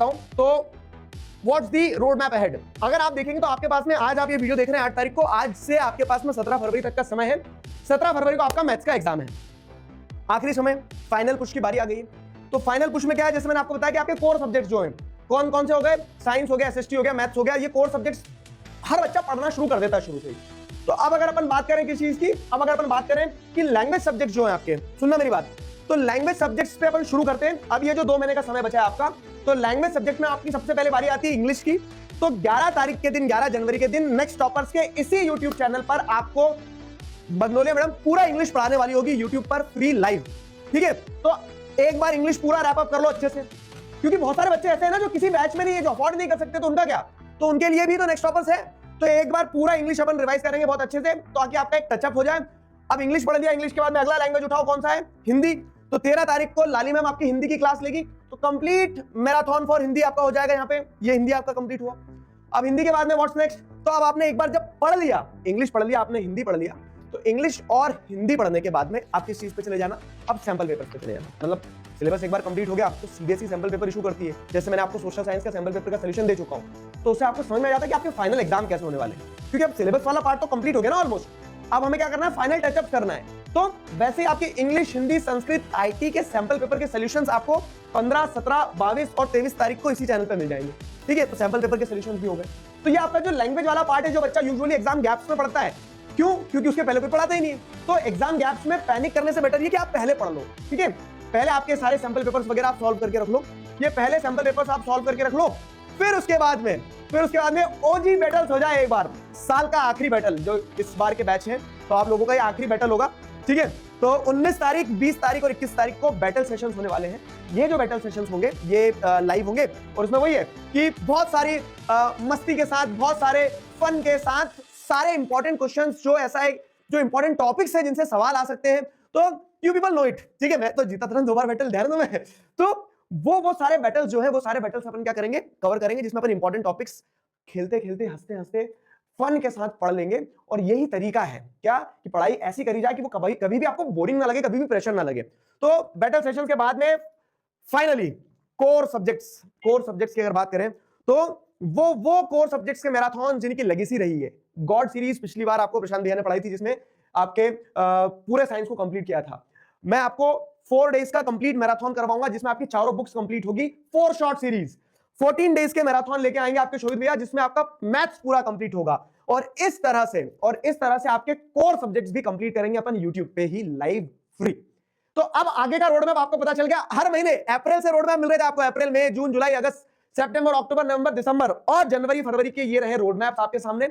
हूं तो what's the road map ahead. अगर आप देखेंगे तो आपके पास में आज आप ये वीडियो देख रहे हैं 8 तारीख को, आज से आपके पास में 17 फरवरी तक का समय है। 17 फरवरी को आपका मैथ्स का एग्जाम है, आखिरी समय, फाइनल पुश की बारी आ गई है। तो फाइनल पुश में क्या है, जैसे मैंने आपको बताया कि आपके कोर सब्जेक्ट्स जो हैं कौन कौन से हो गए, साइंस हो गया, एसएसटी हो गया, मैथ्स हो गया, ये कोर सब्जेक्ट्स हर बच्चा पढ़ना शुरू कर देता है शुरू से ही। तो अब अगर अपन बात करें किस चीज की, अब अगर अपन बात करें कि लैंग्वेज सब्जेक्ट जो है आपके, सुनना मेरी बात, तो लैंग्वेज सब्जेक्ट्स पे अपन शुरू करते हैं। अब ये जो 2 महीने का समय बचा है आपका, तो लैंग्वेज सब्जेक्ट में आपकी सबसे पहले बारी आती है इंग्लिश की। तो 11 तारीख के दिन, 11 जनवरी के दिन नेक्स्ट टॉपर्स के इसी यूट्यूब चैनल पर आपको बगनोलिया मैडम पूरा इंग्लिश पढ़ाने वाली होगी यूट्यूब पर फ्री लाइव। ठीक है, तो एक बार इंग्लिश पूरा रैप अप कर लो अच्छे से, क्योंकि बहुत सारे बच्चे ऐसे हैं ना जो किसी बैच में नहीं है, जो अफोर्ड नहीं कर सकते, तो उनका क्या, तो उनके लिए भी तो नेक्स्ट टॉपर्स है। तो एक बार पूरा इंग्लिश अपन रिवाइज करेंगे बहुत अच्छे से, ताकि आपका एक टचअप हो जाए। अब इंग्लिश पढ़ लिया, इंग्लिश के बाद में अगला लैंग्वेज उठाओ, कौन सा है, हिंदी। तो 13 तारीख को लाली मैम आपकी हिंदी की क्लास लेगी, तो कंप्लीट मैराथन फॉर हिंदी आपका हो जाएगा यहाँ पे। ये हिंदी आपका कंप्लीट हुआ। अब हिंदी के बाद में व्हाट्स नेक्स्ट, तो अब आपने एक बार जब पढ़ लिया, इंग्लिश पढ़ लिया आपने, हिंदी पढ़ लिया, तो इंग्लिश और हिंदी पढ़ने के बाद में आप किस चीज पे चले जाना, अब सैंपल पेपर पे चले जाना। मतलब सिलेबस एक बार कंप्लीट हो गया तो सीबीएसई सैंपल पेपर इशू करती है। जैसे मैंने आपको सोशल साइंस का सैंपल पेपर का सॉल्यूशन दे चुका हूं, तो उससे आपको समझ में आ जाता है कि आपके फाइनल एग्जाम कैसे होने वाले हैं, क्योंकि अब सिलेबस वाला पार्ट तो कंप्लीट हो गया ना ऑलमोस्ट। अब हमें क्या करना है, फाइनल टचअप करना है। तो वैसे आपके इंग्लिश, हिंदी, संस्कृत, आईटी के सैंपल पेपर के सॉल्यूशंस आपको 15, 17, 22 और 23 तारीख को इसी चैनल पर मिल जाएंगे। ठीक है, तो सैंपल पेपर के सॉल्यूशंस भी हो गए। तो ये आपका जो लैंग्वेज वाला पार्ट है, जो बच्चा यूजुअली एग्जाम गैप्स में पढ़ता है, क्यों, क्योंकि उसके पहले पेपर पढ़ाते ही नहीं है। तो एग्जाम गैप्स में पैनिक करने से बेटर ये कि आप पहले पढ़ लो। ठीक है, पहले आपके सारे सैंपल पेपर्स वगैरह आप सॉल्व करके रख लो, ये पहले सैंपल पेपर्स आप सॉल्व करके रख लो। फिर उसके बाद में ओजी बैटल्स हो जाए। एक बार साल का आखिरी बैटल जो इस बार के बैच है, तो आप लोगों का ये आखिरी बैटल होगा। ठीक है, तो 19 तारीख, 20 तारीख और 21 तारीख को बैटल सेशंस होने वाले हैं। ये जो बैटल सेशंस होंगे ये लाइव होंगे, और उसमें वही है कि बहुत सारी मस्ती के साथ, बहुत सारे फन के साथ, सारे इंपॉर्टेंट क्वेश्चंस, जो ऐसा है, जो इंपॉर्टेंट टॉपिक्स है जिनसे सवाल आ सकते हैं, तो यू पीपल नो इट। ठीक है, मैं तो जीता तुरंत 2 बार बैटल ध्यान दो मैं, तो वो सारे बैटल्स जो है, वो सारे बैटल्स अपन क्या करेंगे, कवर करेंगे, जिसमें अपन इंपॉर्टेंट टॉपिक्स खेलते खेलते, हंसते हंसते, फन के साथ पढ़ लेंगे। और यही तरीका है क्या, कि पढ़ाई ऐसी करी जाए कि वो कभी भी आपको बोरिंग ना लगे, कभी भी प्रेशर ना लगे। तो बैटल सेशन के बाद में फाइनली कोर सब्जेक्ट्स की अगर बात करें, तो वो कोर सब्जेक्ट्स के मैराथन जिनकी लेगेसी रही है। गॉड सीरीज पिछली बार आपको प्रशांत भैया ने पढ़ाई थी, जिसमें आपके पूरे साइंस को कंप्लीट किया था। मैं आपको 4 डेज का कंप्लीट मैराथन करवाऊंगा, जिसमें आपकी चारों बुक्स कंप्लीट होगी। 4 शॉर्ट सीरीज 14 डेज के मैराथन लेके आएंगे आपके शोभित भैया, जिसमें आपका मैथ्स पूरा कंप्लीट होगा। और इस तरह से आपके कोर सब्जेक्ट्स भी कंप्लीट करेंगे अपन यूट्यूब पे ही लाइव फ्री। तो अब आगे का रोड मैप आपको पता चल गया। हर महीने अप्रैल से रोड मैप मिल रहे थे आपको, अप्रैल, मई, जून, जुलाई, अगस्त, सितंबर, अक्टूबर, नवंबर, दिसंबर और जनवरी, फरवरी के ये रहे रोड मैप आपके सामने।